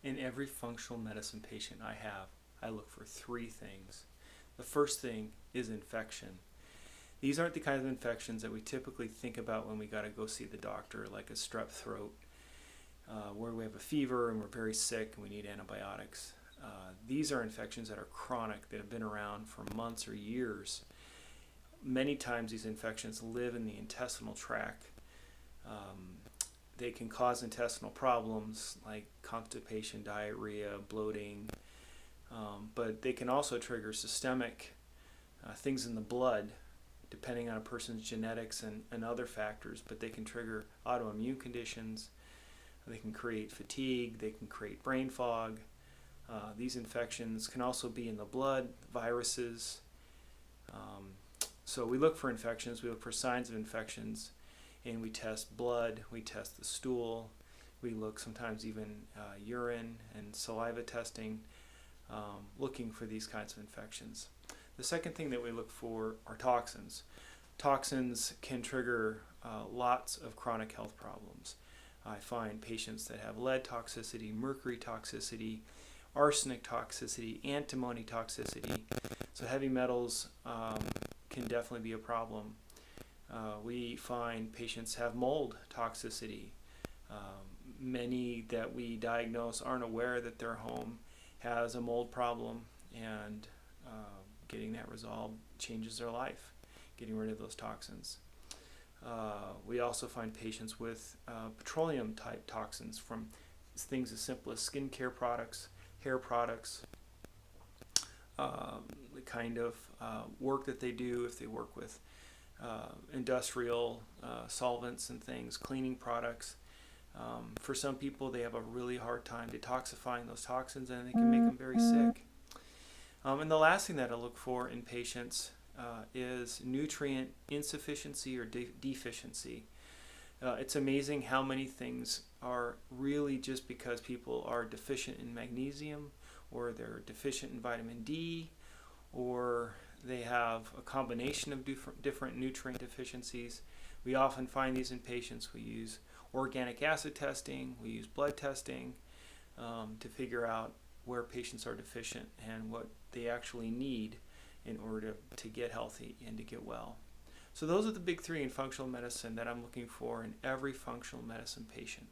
In every functional medicine patient I have, I look for three things. The first thing is infection. These aren't the kinds of infections that we typically think about when we got to go see the doctor, like a strep throat, where we have a fever and we're very sick and we need antibiotics. These are infections that are chronic, that have been around for months or years. Many times these infections live in the intestinal tract. They can cause intestinal problems like constipation, diarrhea, bloating, but they can also trigger systemic things in the blood, depending on a person's genetics and other factors, but they can trigger autoimmune conditions. They can create fatigue, they can create brain fog. These infections can also be in the blood, viruses. So we look for infections, we look for signs of infections, and we test blood, we test the stool, we look sometimes even urine and saliva testing, looking for these kinds of infections. The second thing that we look for are toxins. Toxins can trigger lots of chronic health problems. I find patients that have lead toxicity, mercury toxicity, arsenic toxicity, antimony toxicity. So heavy metals can definitely be a problem. We find patients have mold toxicity. Many that we diagnose aren't aware that their home has a mold problem, and getting that resolved changes their life, getting rid of those toxins. We also find patients with petroleum type toxins from things as simple as skincare products, hair products, the kind of work that they do, if they work with industrial solvents and things, cleaning products. For some people, they have a really hard time detoxifying those toxins, and they can make them very sick. And the last thing that I look for in patients is nutrient insufficiency or deficiency. It's amazing how many things are really just because people are deficient in magnesium, or they're deficient in vitamin D, or they have a combination of different nutrient deficiencies. We often find these in patients. We use organic acid testing, we use blood testing to figure out where patients are deficient and what they actually need in order to get healthy and to get well. So those are the big three in functional medicine that I'm looking for in every functional medicine patient.